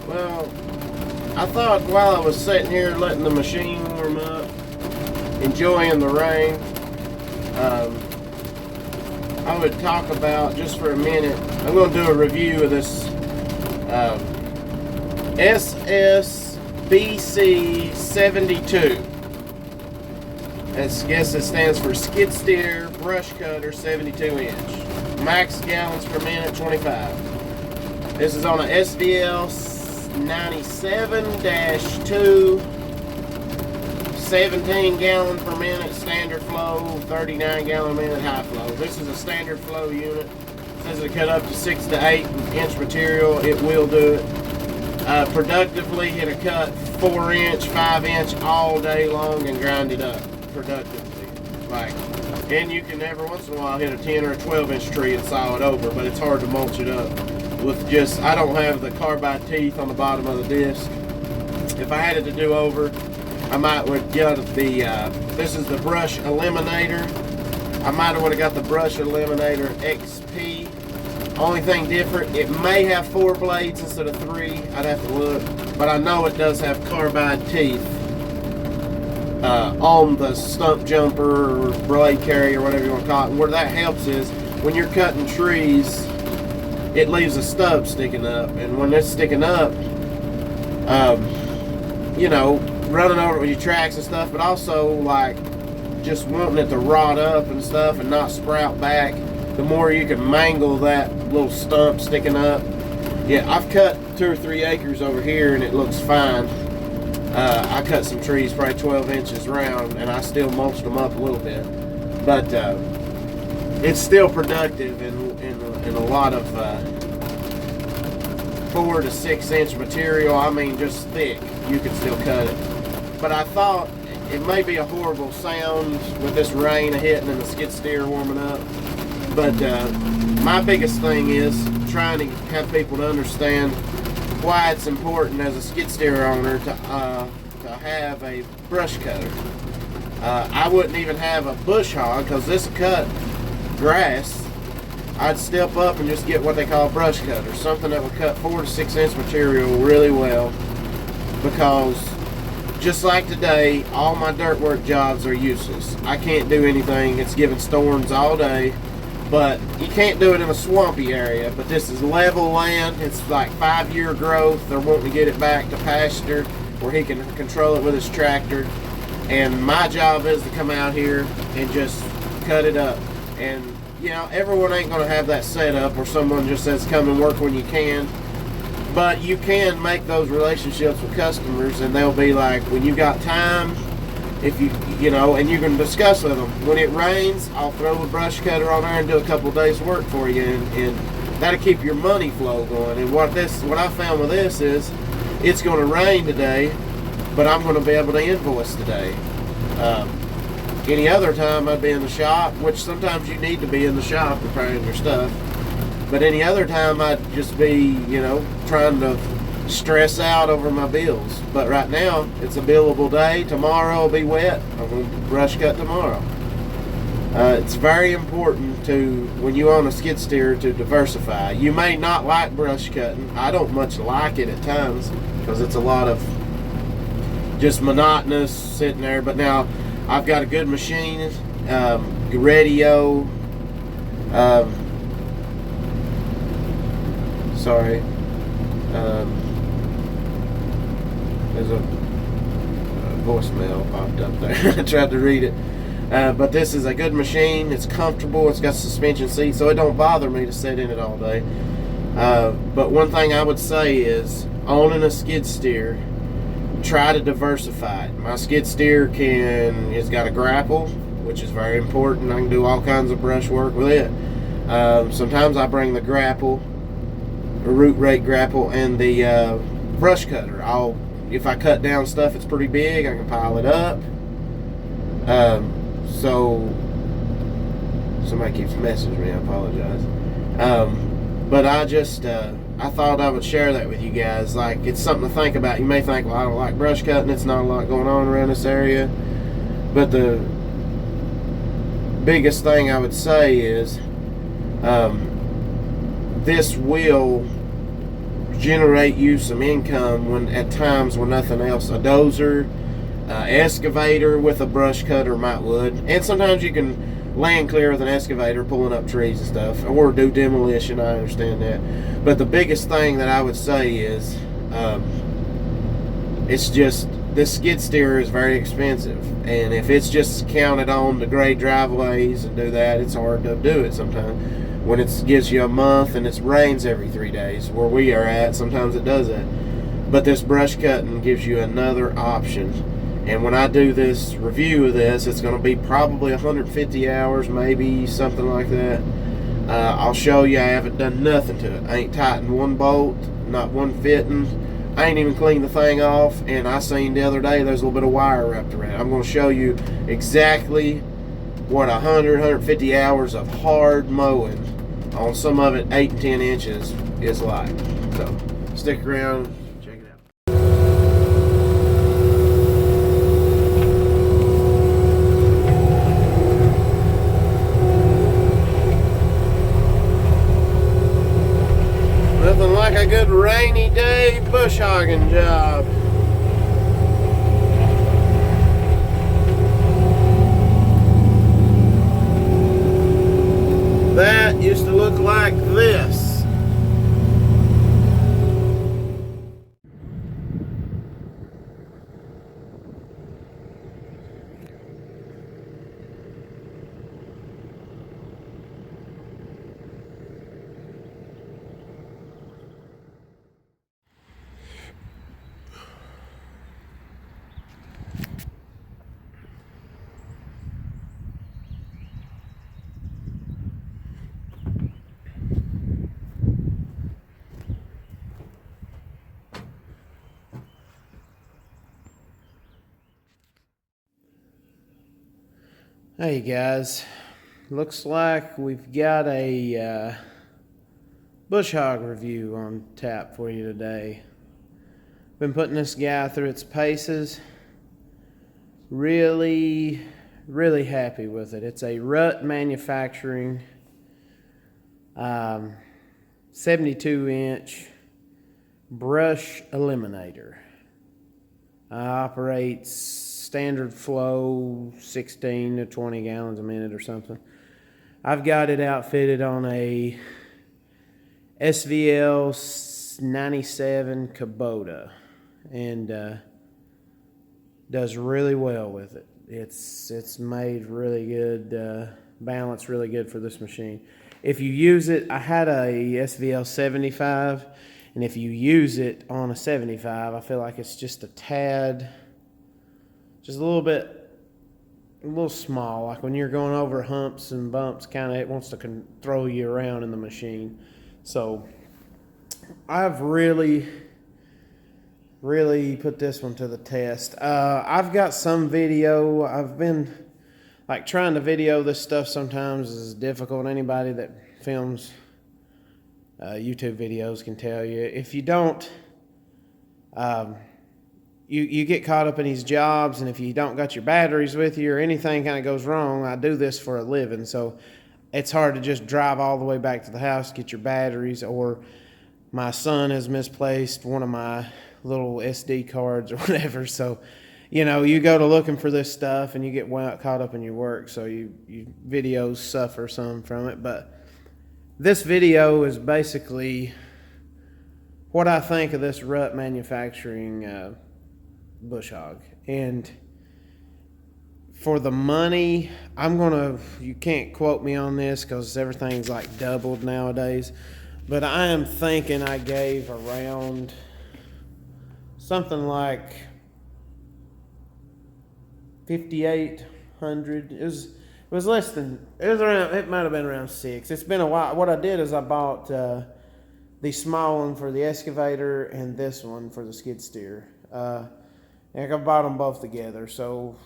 Well, I thought while I was sitting here letting the machine warm up, enjoying the rain, I would talk about, just for a minute, I'm going to do a review of this SSBC 72. I guess it stands for skid steer brush cutter 72 inch. Max gallons per minute 25. This is on a SDL 97-2, 17 gallon per minute standard flow, 39 gallon a minute high flow. This is a standard flow unit. It says it cut up to 6 to 8 inch material. It will do it. Productively hit a cut 4 inch, 5 inch all day long and grind it up productively. And you can every once in a while hit a 10 or a 12 inch tree and saw it over, but it's hard to mulch it up with just, I don't have the carbide teeth on the bottom of the disc. If I had it to do over, I might would get the, this is the brush eliminator. I might have got the brush eliminator XP. Only thing different, it may have 4 blades instead of 3. I'd have to look, but I know it does have carbide teeth on the stump jumper or blade carrier, whatever you want to call it. And where that helps is when you're cutting trees, it leaves a stub sticking up, and when it's sticking up, you know, running over it with your tracks and stuff, but also like just wanting it to rot up and stuff and not sprout back, the more you can mangle that little stump sticking up. Yeah, I've cut 2 or 3 acres over here and it looks fine. I cut some trees probably 12 inches round and I still mulched them up a little bit, but it's still productive in a lot of 4 to 6 inch material. I mean, just thick, you can still cut it. But I thought it may be a horrible sound with this rain hitting and the skid steer warming up. But my biggest thing is trying to have people to understand why it's important as a skid steer owner to have a brush cutter. I wouldn't even have a bush hog because this cut grass. I'd step up and just get what they call a brush cutter, something that would cut 4 to 6 inch material really well, because just like today, all my dirt work jobs are useless. I can't do anything. It's giving storms all day, but you can't do it in a swampy area. But this is level land. It's like 5-year growth. They're wanting to get it back to pasture where he can control it with his tractor. And my job is to come out here and just cut it up. And you know, everyone ain't going to have that setup where someone just says come and work when you can. But you can make those relationships with customers, and they'll be like, when you got time, if you know, and you can discuss with them. When it rains, I'll throw a brush cutter on there and do a couple of days work for you, and that'll keep your money flow going. And what I found with this is, it's going to rain today, but I'm going to be able to invoice today. Any other time I'd be in the shop, which sometimes you need to be in the shop preparing your stuff. But any other time I'd just be, you know, trying to stress out over my bills. But right now, it's a billable day. Tomorrow will be wet. I'm going to brush cut tomorrow. It's very important to, when you own a skid steer, to diversify. You may not like brush cutting. I don't much like it at times because it's a lot of just monotonous sitting there. But now, I've got a good machine, radio, there's a voicemail popped up there. I tried to read it. But this is a good machine. It's comfortable. It's got suspension seats, so it don't bother me to sit in it all day. But one thing I would say is, owning a skid steer, try to diversify it. My skid steer it's got a grapple, which is very important. I can do all kinds of brush work with it. Sometimes I bring the grapple, a root rake grapple, and the brush cutter. If I cut down stuff that's pretty big, I can pile it up. So somebody keeps messaging me, I apologize. But I thought I would share that with you guys. Like, it's something to think about. You may think, well, I don't like brush cutting. It's not a lot going on around this area. But the biggest thing I would say is this will generate you some income when at times when nothing else. A dozer, excavator with a brush cutter would, and sometimes you can land clear with an excavator pulling up trees and stuff, or do demolition. I understand that, but the biggest thing that I would say is it's just this skid steer is very expensive, and if it's just counted on to grade driveways and do that, it's hard to do it sometimes. When it gives you a month and it rains every 3 days, where we are at, sometimes it does that. But this brush cutting gives you another option. And when I do this review of this, it's going to be probably 150 hours, maybe something like that. I'll show you I haven't done nothing to it. I ain't tightened one bolt, not one fitting. I ain't even cleaned the thing off, and I seen the other day there's a little bit of wire wrapped around it. I'm going to show you exactly what 150 hours of hard mowing on some of it 8 and 10 inches is like. So stick around, check it out. Nothing like a good rainy day bush hogging job. That used to look like this. Hey guys, looks like we've got a bush hog review on tap for you today. Been putting this guy through its paces. Really happy with it. It's a Rut Manufacturing 72-inch brush eliminator. Operates standard flow, 16 to 20 gallons a minute or something. I've got it outfitted on a SVL 97 Kubota, and does really well with it. It's made really good, balanced really good for this machine. If you use it, I had a SVL 75, and if you use it on a 75, I feel like it's just a tad, just a little small. Like when you're going over humps and bumps, kind of it wants to throw you around in the machine. So I've really put this one to the test. I've got some video. I've been like trying to video this stuff sometimes is difficult. Anybody that films YouTube videos can tell you. If you don't, you get caught up in these jobs, and if you don't got your batteries with you or anything kind of goes wrong, I do this for a living, so it's hard to just drive all the way back to the house to get your batteries, or my son has misplaced one of my little SD cards or whatever, so you go to looking for this stuff and you get caught up in your work, so you videos suffer some from it. But this video is basically what I think of this Rut Manufacturing bush hog. And for the money, you can't quote me on this because everything's like doubled nowadays, but I am thinking I gave around something like $5,800. It was less than, it might have been around $6,000. It's been a while. What I did is I bought the small one for the excavator and this one for the skid steer. And I bought them both together, so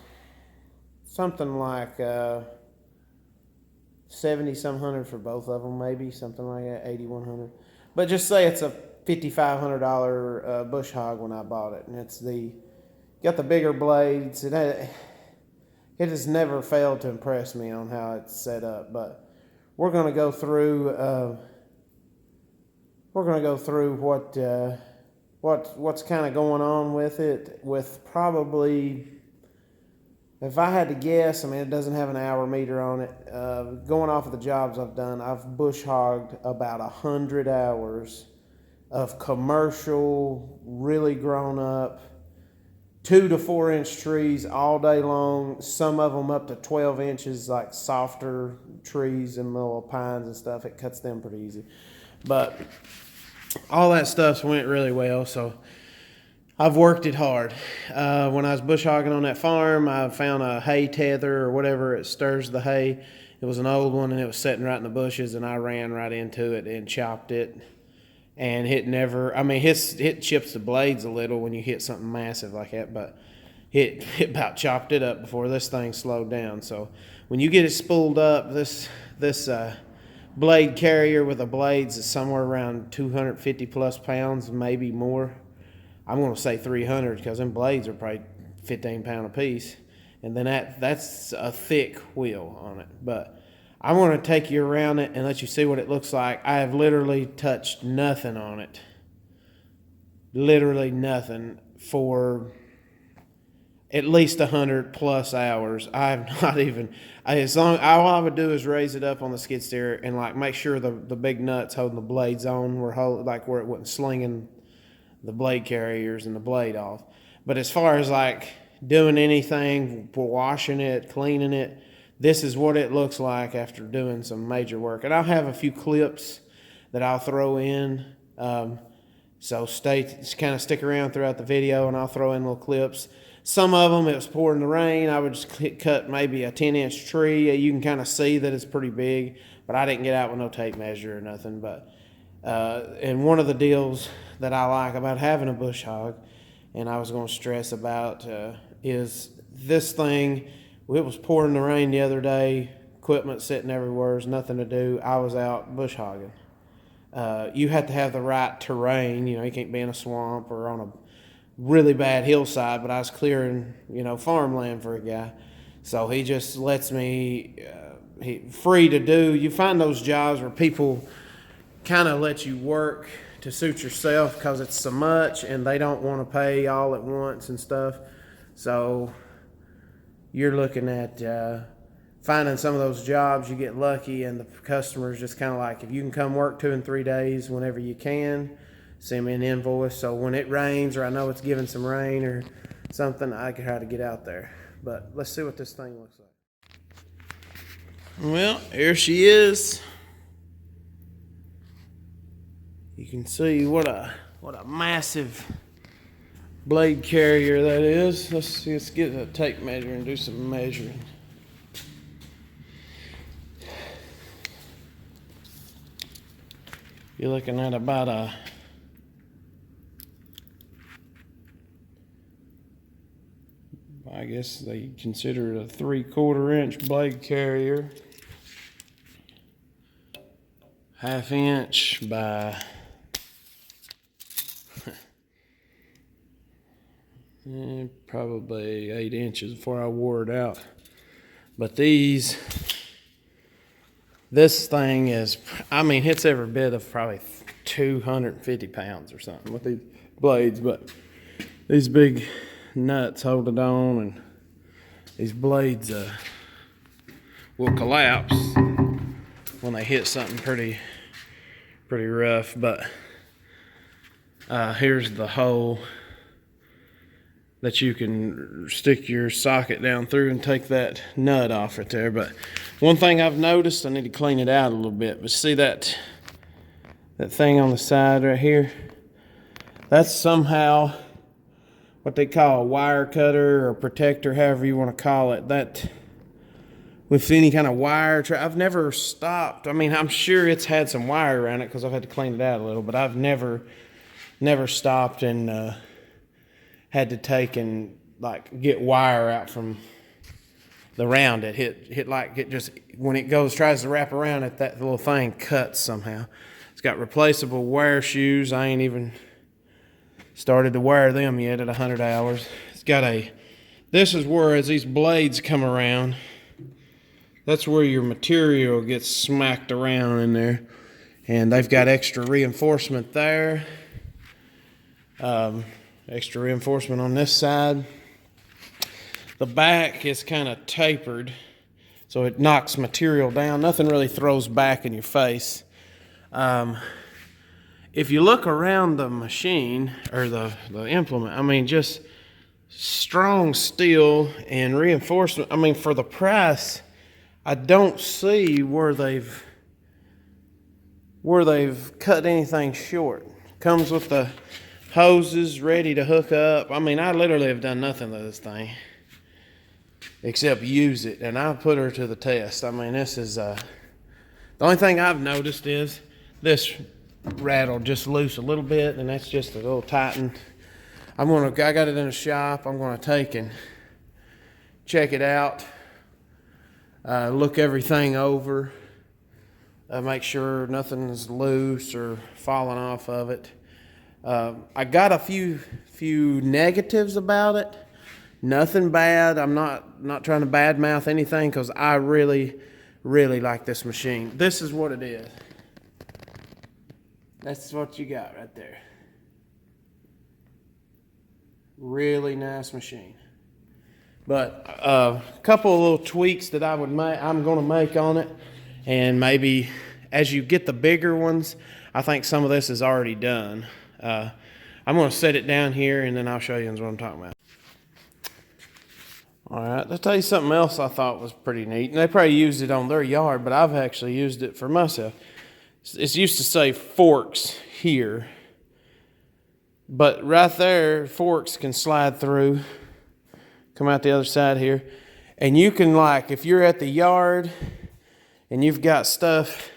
something like 70-some hundred for both of them, maybe something like that, 8,100. But just say it's a $5,500 bush hog when I bought it, and it's got the bigger blades. It has never failed to impress me on how it's set up. But we're going to go through we're going to go through what's kind of going on with it, with probably, if I had to guess, I mean, it doesn't have an hour meter on it. Going off of the jobs I've done, I've bush hogged about 100 hours of commercial, really grown up, 2 to 4 inch trees all day long. Some of them up to 12 inches, like softer trees and little pines and stuff. It cuts them pretty easy. But all that stuff went really well. So I've worked it hard. When I was bush hogging on that farm, I found a hay tether or whatever. It stirs the hay. It was an old one, and it was sitting right in the bushes, and I ran right into it and chopped it. And it never, I mean, it chips the blades a little when you hit something massive like that, but it about chopped it up before this thing slowed down. So when you get it spooled up, this blade carrier with the blades is somewhere around 250 plus pounds, maybe more. I'm going to say 300 because them blades are probably 15 pound a piece. And then that's a thick wheel on it. But I want to take you around it and let you see what it looks like. I have literally touched nothing on it. Literally nothing for at least 100 plus hours. I have not even, all I would do is raise it up on the skid steer and like make sure the big nuts holding the blades on were like where it wasn't slinging the blade carriers and the blade off. But as far as like doing anything, washing it, cleaning it, this is what it looks like after doing some major work. And I'll have a few clips that I'll throw in. So kind of stick around throughout the video, and I'll throw in little clips. Some of them, it was pouring the rain. I would just cut maybe a 10-inch tree. You can kind of see that it's pretty big, but I didn't get out with no tape measure or nothing. But and one of the deals that I like about having a bush hog, and I was going to stress about, is this thing. It was pouring the rain the other day, equipment sitting everywhere, there's nothing to do. I was out bush hogging. You have to have the right terrain. You know, you can't be in a swamp or on a really bad hillside, but I was clearing, farmland for a guy. So he just lets me free to do. You find those jobs where people kind of let you work to suit yourself because it's so much and they don't want to pay all at once and stuff. So you're looking at finding some of those jobs, you get lucky, and the customer's just kind of like, if you can come work 2 and 3 days whenever you can, send me an invoice. So when it rains or I know it's giving some rain or something, I can try to get out there. But let's see what this thing looks like. Well, here she is. You can see what a massive blade carrier that is. Let's get a tape measure and do some measuring. You're looking at about I guess they consider it a 3/4 inch blade carrier, 1/2 inch by probably 8 inches before I wore it out. But this thing is, I mean, it's every bit of probably 250 pounds or something with these blades, but these big nuts hold it on, and these blades will collapse when they hit something pretty rough. But here's the hole that you can stick your socket down through and take that nut off right there. But one thing I've noticed, I need to clean it out a little bit, but see that thing on the side right here? That's somehow what they call a wire cutter or protector, however you want to call it. That with any kind of wire, I've never stopped. I mean, I'm sure it's had some wire around it because I've had to clean it out a little, but I've never stopped and had to take and like get wire out from the round it hit like it just, when it tries to wrap around it, that little thing cuts somehow. It's got replaceable wire shoes. I ain't even started to wire them yet at 100 hours. It's got this is where, as these blades come around, that's where your material gets smacked around in there. And they've got extra reinforcement there. Extra reinforcement on this side. The back is kind of tapered, so it knocks material down. Nothing really throws back in your face. If you look around the machine, or the implement, I mean, just strong steel and reinforcement. I mean, for the price, I don't see where they've cut anything short. Comes with the hoses ready to hook up. I mean, I literally have done nothing to this thing except use it, and I put her to the test. I mean, this is the only thing I've noticed is this rattle just loose a little bit, and that's just a little tightened. I got it in a shop. I'm gonna take and check it out, look everything over, make sure nothing's loose or falling off of it. I got a few negatives about it. Nothing bad. I'm not trying to badmouth anything, because I really like this machine. This is what it is. That's what you got right there. Really nice machine. But a couple of little tweaks that I'm going to make on it, and maybe as you get the bigger ones, I think some of this is already done. I'm going to set it down here, and then I'll show you what I'm talking about. All right, I'll tell you something else I thought was pretty neat. And they probably used it on their yard, but I've actually used it for myself. It used to say forks here, but right there, forks can slide through, come out the other side here. And you can, like, if you're at the yard and you've got stuff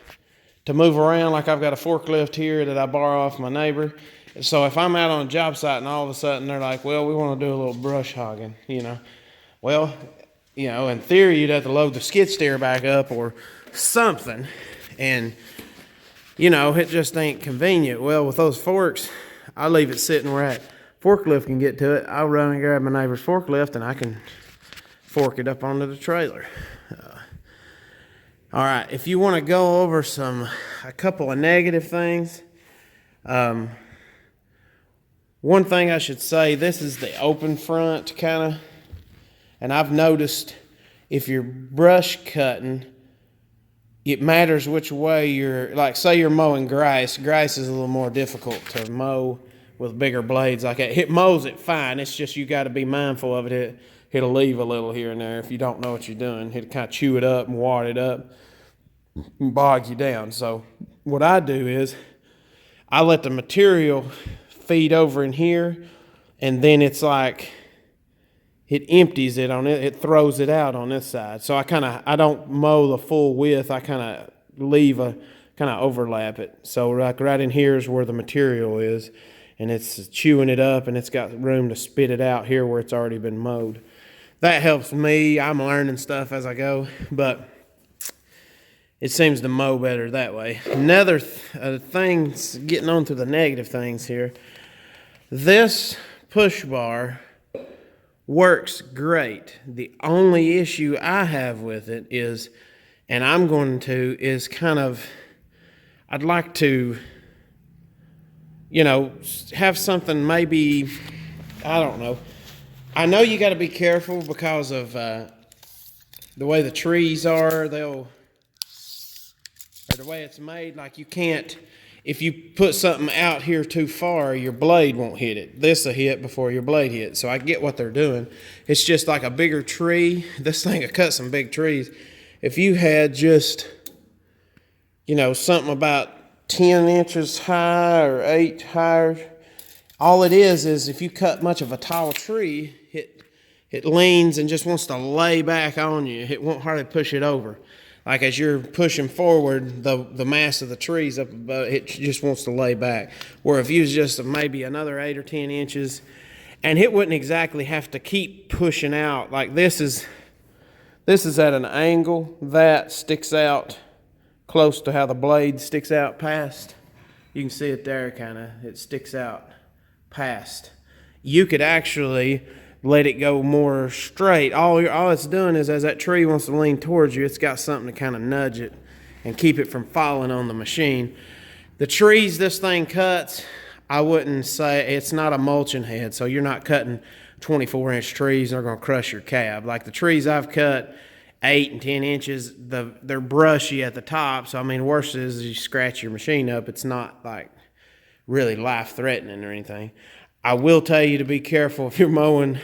to move around, like I've got a forklift here that I borrow off my neighbor. So if I'm out on a job site and all of a sudden they're like, well, we want to do a little brush hogging, Well, in theory, you'd have to load the skid steer back up or something. And, it just ain't convenient. Well, with those forks, I leave it sitting where that forklift can get to it. I'll run and grab my neighbor's forklift, and I can fork it up onto the trailer. All right, if you want to go over a couple of negative things, one thing I should say, this is the open front kind of, and I've noticed if you're brush cutting, it matters which way like say you're mowing grass. Grass is a little more difficult to mow with bigger blades like that. It mows it fine. It's just you got to be mindful of it. It'll leave a little here and there if you don't know what you're doing. It'll kind of chew it up and wad it up and bog you down. So what I do is I let the material feed over in here, and then it's like it empties it on it. It throws it out on this side. So I don't mow the full width. I kind of leave overlap it. So like right in here is where the material is, and it's chewing it up, and it's got room to spit it out here where it's already been mowed. That helps me. I'm learning stuff as I go, but it seems to mow better that way. Another thing, getting on to the negative things here, this push bar works great. The only issue I have with it is, and I'd like to, have something maybe, I don't know. I know you got to be careful because of the way the trees are. Or the way it's made, like you can't, if you put something out here too far, your blade won't hit it. This will hit before your blade hits. So I get what they're doing. It's just like a bigger tree. This thing will cut some big trees. If you had just, something about 10 inches high or 8 higher, all it is if you cut much of a tall tree, it leans and just wants to lay back on you. It won't hardly push it over. Like as you're pushing forward, the mass of the trees up above, it just wants to lay back. Where if you was just maybe another 8 or 10 inches, and it wouldn't exactly have to keep pushing out. Like this is at an angle that sticks out close to how the blade sticks out past. You can see it there, it sticks out past. You could actually let it go more straight. All it's doing is as that tree wants to lean towards you, it's got something to kind of nudge it and keep it from falling on the machine. The trees this thing cuts, I wouldn't say it's not a mulching head, so you're not cutting 24-inch trees and they're going to crush your cab. Like the trees I've cut, 8 and 10 inches, they're brushy at the top. So I mean, worst is you scratch your machine up. It's not like really life-threatening or anything. I will tell you to be careful if you're mowing.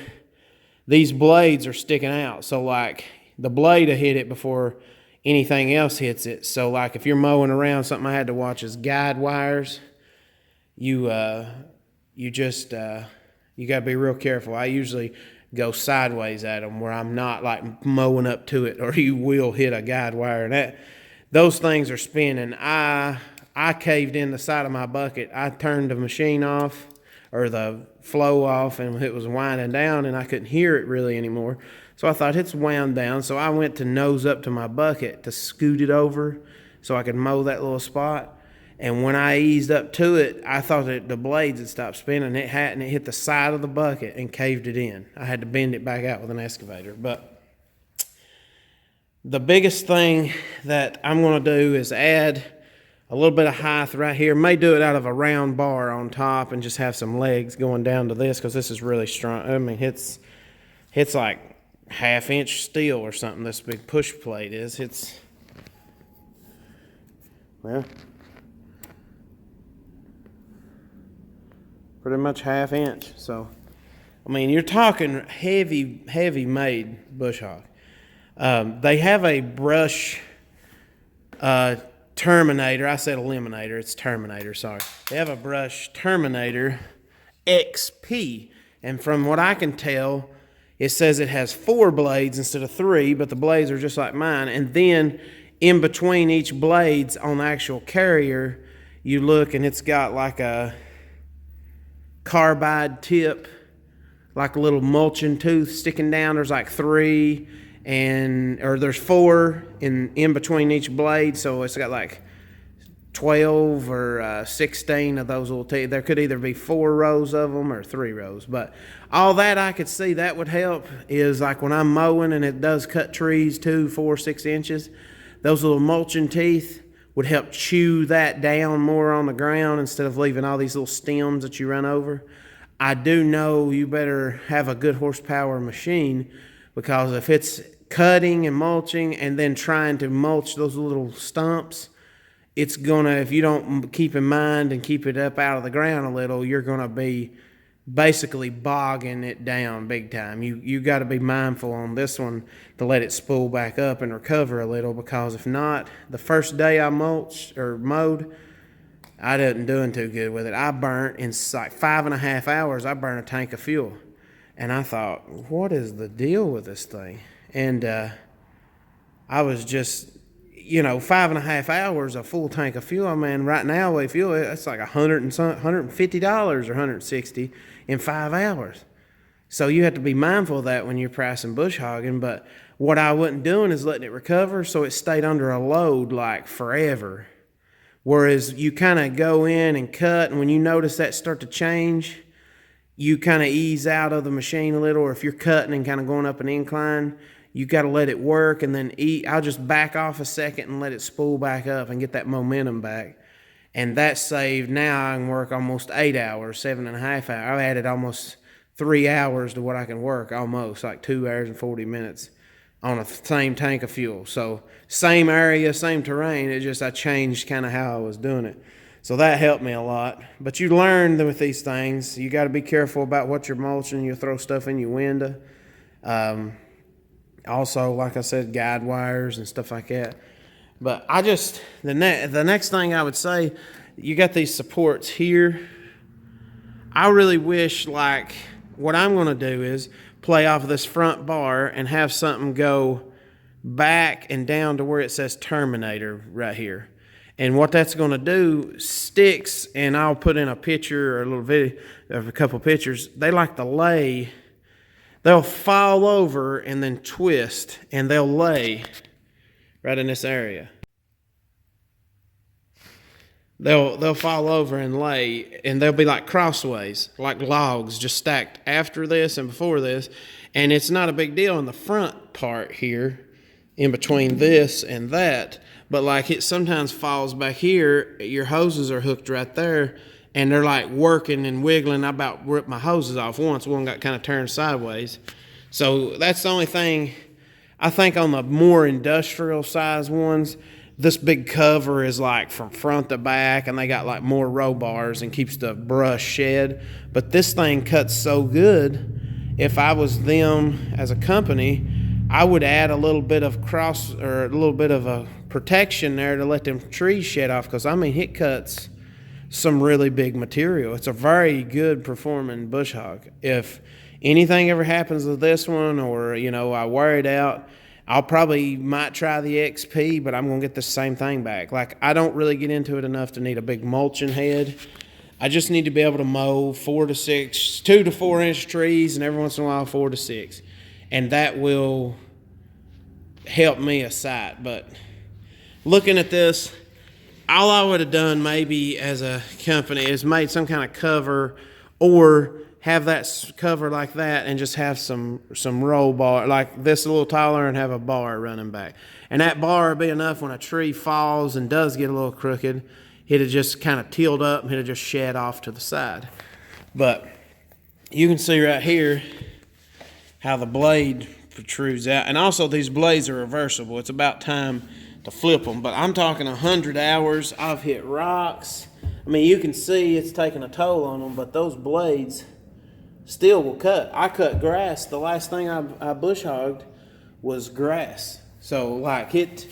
These blades are sticking out, so like the blade will hit it before anything else hits it. So like if you're mowing around, something I had to watch is guide wires. You gotta be real careful. I usually go sideways at them where I'm not like mowing up to it, or you will hit a guide wire. And those things are spinning. I caved in the side of my bucket. I turned the machine off, or the flow off, and it was winding down, and I couldn't hear it really anymore. So I thought it's wound down. So I went to nose up to my bucket to scoot it over so I could mow that little spot. And when I eased up to it, I thought that the blades had stopped spinning. It hadn't. It hit the side of the bucket and caved it in. I had to bend it back out with an excavator. But the biggest thing that I'm going to do is add a little bit of height right here. May do it out of a round bar on top and just have some legs going down to this, because this is really strong. I mean, it's like 1/2 inch steel or something. This big push plate is. It's, well, pretty much 1/2 inch. So, I mean, you're talking heavy made bush hog. They have a brush Terminator. I said Eliminator. It's Terminator, sorry. They have a brush Terminator XP. And from what I can tell, it says it has 4 blades instead of 3, but the blades are just like mine. And then in between each blades on the actual carrier, you look and it's got like a carbide tip, like a little mulching tooth sticking down. There's like 3, or there's 4 in between each blade, so it's got like 12 or 16 of those little teeth. There could either be 4 rows of them or 3 rows, but all that I could see that would help is like when I'm mowing and it does cut trees 2, 4, 6 inches, those little mulching teeth would help chew that down more on the ground instead of leaving all these little stems that you run over. I do know you better have a good horsepower machine, because if it's cutting and mulching and then trying to mulch those little stumps, it's gonna, if you don't keep in mind and keep it up out of the ground a little, you're gonna be basically bogging it down big time. You got to be mindful on this one to let it spool back up and recover a little, because if not, the first day I mulched or mowed, I didn't doing too good with it. I burnt in like 5.5 hours. I burned a tank of fuel, and I thought, what is the deal with this thing? And I was just, 5.5 hours, a full tank of fuel. I mean, right now, we fuel it's like $150 or $160 in 5 hours. So you have to be mindful of that when you're pricing bush hogging. But what I wasn't doing is letting it recover, so it stayed under a load like forever. Whereas you kind of go in and cut, and when you notice that start to change, you kind of ease out of the machine a little. Or if you're cutting and kind of going up an incline, you got to let it work and then eat. I'll just back off a second and let it spool back up and get that momentum back. And that saved, now I can work almost 8 hours, 7.5 hours. I've added almost 3 hours to what I can work, almost like 2 hours and 40 minutes on the same tank of fuel. So same area, same terrain. It just, I changed kind of how I was doing it. So that helped me a lot. But you learn with these things. You got to be careful about what you're mulching. You'll throw stuff in your window. Also, like I said, guide wires and stuff like that. But I just, the next thing I would say, you got these supports here. I really wish, like, what I'm going to do is play off of this front bar and have something go back and down to where it says Terminator right here. And what that's going to do, sticks, and I'll put in a picture or a little video of a couple pictures, they like to lay, they'll fall over and then twist, and they'll lay right in this area. They'll fall over and lay, and they'll be like crossways, like logs, just stacked after this and before this. And it's not a big deal in the front part here, in between this and that. but like it sometimes falls back here. Your hoses are hooked right there, and they're like working and wiggling. I about ripped my hoses off once. One got kind of turned sideways. So that's the only thing. I think on the more industrial size ones, this big cover is like from front to back, and they got like more row bars and keeps the brush shed. But this thing cuts so good. If I was them as a company, I would add a little bit of a little bit of a protection there to let them trees shed off, because I mean it cuts some really big material. It's a very good performing bush hog. If anything ever happens with this one, or I wear it out, I'll probably might try the XP, but I'm gonna get the same thing back. Like, I don't really get into it enough to need a big mulching head. I just need to be able to mow 2 to 4 inch trees, and every once in a while 4 to 6, and that will help me a sight. But looking at this, all I would have done maybe as a company is made some kind of cover, or have that cover like that and just have some roll bar, like this a little taller, and have a bar running back. And that bar would be enough when a tree falls and does get a little crooked, it'll just kind of tilt up and it'll just shed off to the side. But you can see right here how the blade protrudes out. And also these blades are reversible. It's about time to flip them. But I'm talking 100 hours. I've hit rocks. I mean, you can see it's taking a toll on them, but those blades still will cut. I cut grass. The last thing I bush hogged was grass. So like it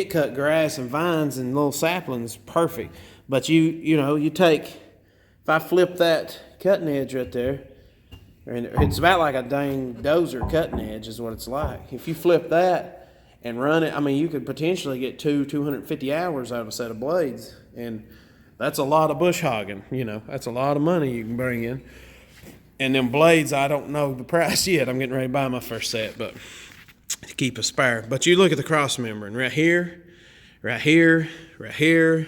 cut grass and vines and little saplings perfect. But you take, if I flip that cutting edge right there, and it's about like a dang dozer cutting edge is what it's like. If you flip that and run it, I mean, you could potentially get 250 hours out of a set of blades, and that's a lot of bush hogging. That's a lot of money you can bring in. And them blades, I don't know the price yet. I'm getting ready to buy my first set, but to keep a spare. But you look at the cross membrane right here, right here, right here,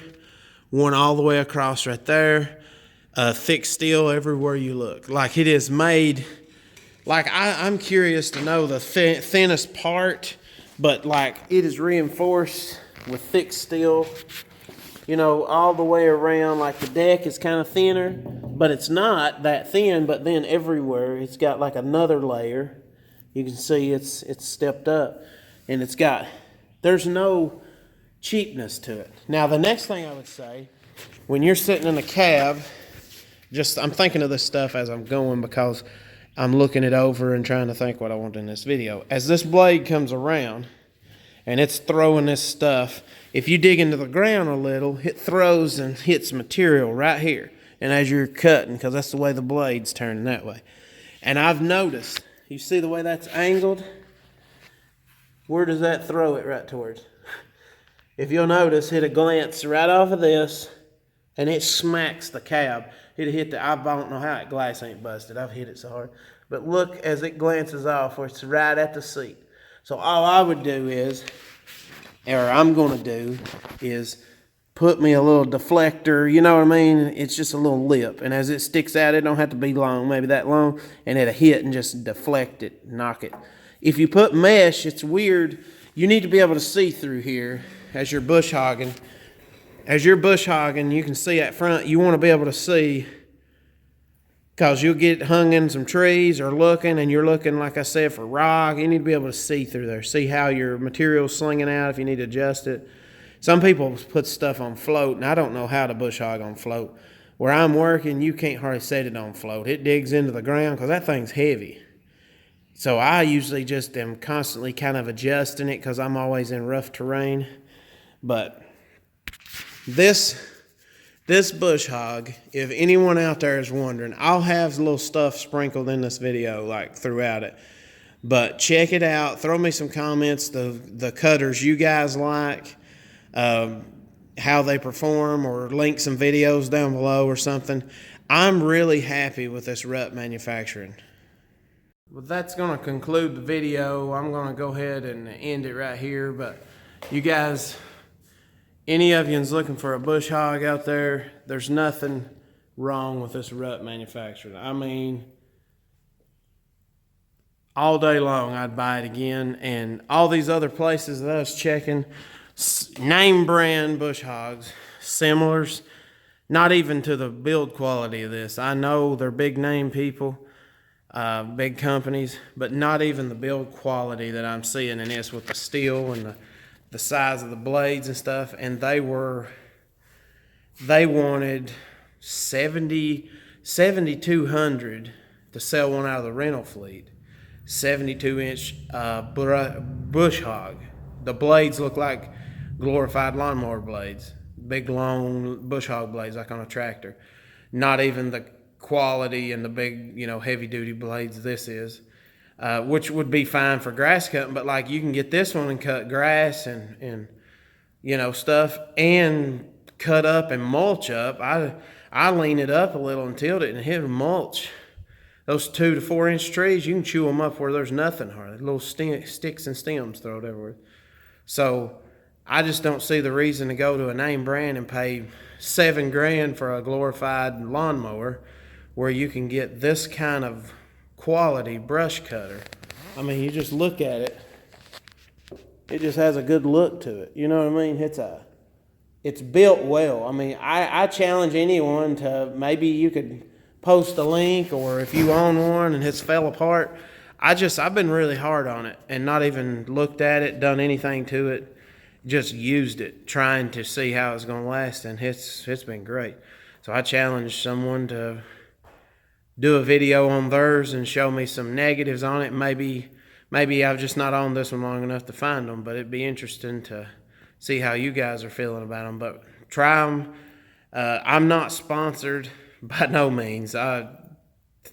one all the way across right there. Thick steel everywhere you look. Like it is made, like I'm curious to know the thinnest part, but like it is reinforced with thick steel, all the way around. Like the deck is kind of thinner, but it's not that thin. But then everywhere it's got like another layer. You can see it's stepped up, and there's no cheapness to it. Now the next thing I would say, when you're sitting in a cab, I'm thinking of this stuff as I'm going, because I'm looking it over and trying to think what I want in this video. As this blade comes around and it's throwing this stuff, if you dig into the ground a little, it throws and hits material right here. And as you're cutting, because that's the way the blade's turning that way. And I've noticed, you see the way that's angled? Where does that throw it right towards? If you'll notice, it'll glance right off of this, and it smacks the cab. It'll hit I don't know how that glass ain't busted. I've hit it so hard. But look as it glances off, where it's right at the seat. So all I would do is, or I'm going to do, is put me a little deflector, you know what I mean? It's just a little lip. And as it sticks out, it don't have to be long, maybe that long, and it'll hit and just deflect it, knock it. If you put mesh, it's weird. You need to be able to see through here as you're bush hogging. As you're bush hogging, you can see at front, you want to be able to see, because you'll get hung in some trees or looking, and you're looking, like I said, for rock. You need to be able to see through there, see how your material's slinging out if you need to adjust it. Some people put stuff on float, and I don't know how to bush hog on float. Where I'm working, you can't hardly set it on float. It digs into the ground because that thing's heavy. So I usually just am constantly kind of adjusting it because I'm always in rough terrain. But this bush hog, if anyone out there is wondering, I'll have little stuff sprinkled in this video like throughout it. But check it out. Throw me some comments, the cutters you guys like, how they perform, or link some videos down below or something. I'm really happy with this rut manufacturing. Well, that's going to conclude the video. I'm going to go ahead and end it right here. But you guys, any of you's looking for a bush hog out there, there's nothing wrong with this rut manufacturing. I mean, all day long I'd buy it again. And all these other places that I was checking, name brand bush hogs, similars, not even to the build quality of this. I know they're big name people, big companies, but not even the build quality that I'm seeing in this with the steel and the size of the blades and stuff. And they wanted 7,200 to sell one out of the rental fleet. 72-inch bush hog. The blades look like glorified lawnmower blades, big long bush hog blades like on a tractor. Not even the quality and the big, heavy duty blades this is, which would be fine for grass cutting. But like you can get this one and cut grass and stuff and cut up and mulch up. I lean it up a little and tilt it and hit mulch. Those 2 to 4 inch trees, you can chew them up where there's nothing hardly. Little sticks and stems thrown everywhere. So I just don't see the reason to go to a name brand and pay $7,000 for a glorified lawnmower where you can get this kind of quality brush cutter. I mean, you just look at it. It just has a good look to it. You know what I mean? It's built well. I mean, I challenge anyone to, maybe you could post a link, or if you own one and it's fell apart. I've been really hard on it and not even looked at it, done anything to it, just used it, trying to see how it's going to last, and it's been great. So I challenge someone to do a video on theirs and show me some negatives on it. Maybe I've just not owned this one long enough to find them, but it'd be interesting to see how you guys are feeling about them. But try them. I'm not sponsored by no means.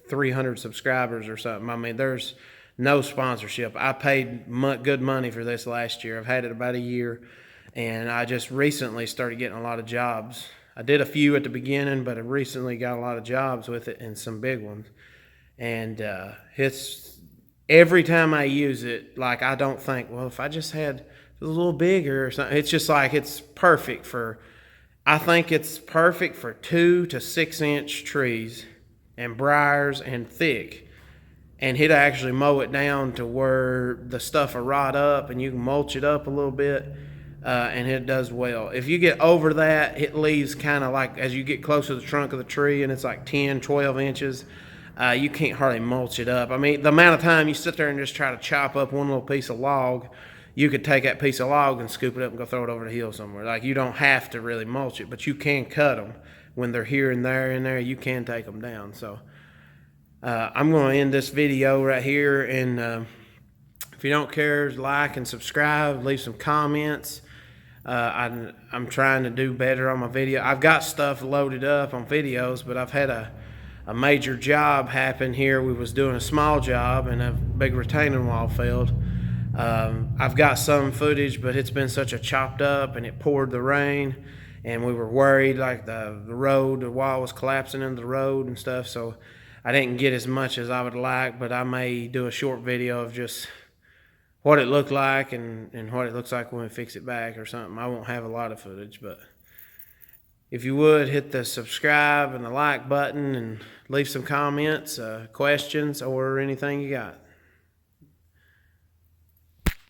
300 subscribers or something. I mean, there's no sponsorship. I paid good money for this last year. I've had it about a year, and I just recently started getting a lot of jobs. I did a few at the beginning, but I recently got a lot of jobs with it, and some big ones. And it's every time I use it, like, I don't think, well, if I just had a little bigger or something. It's just like, it's perfect for, I think it's perfect for 2 to 6 inch trees and briars and thick. And he'd actually mow it down to where the stuff will rot up and you can mulch it up a little bit, and it does well. If you get over that, it leaves kind of like, as you get close to the trunk of the tree and it's like 10, 12 inches, you can't hardly mulch it up. I mean, the amount of time you sit there and just try to chop up one little piece of log, you could take that piece of log and scoop it up and go throw it over the hill somewhere. Like, you don't have to really mulch it, but you can cut them. When they're here and there and there, you can take them down. So I'm going to end this video right here, and if you don't care, like and subscribe, leave some comments. I'm trying to do better on my video. I've got stuff loaded up on videos, but I've had a major job happen here. We was doing a small job and a big retaining wall failed. I've got some footage, but it's been such a chopped up, and it poured the rain, and we were worried, like the wall was collapsing into the road and stuff, so I didn't get as much as I would like. But I may do a short video of just what it looked like and what it looks like when we fix it back or something. I won't have a lot of footage, but if you would, hit the subscribe and the like button and leave some comments, questions, or anything you got.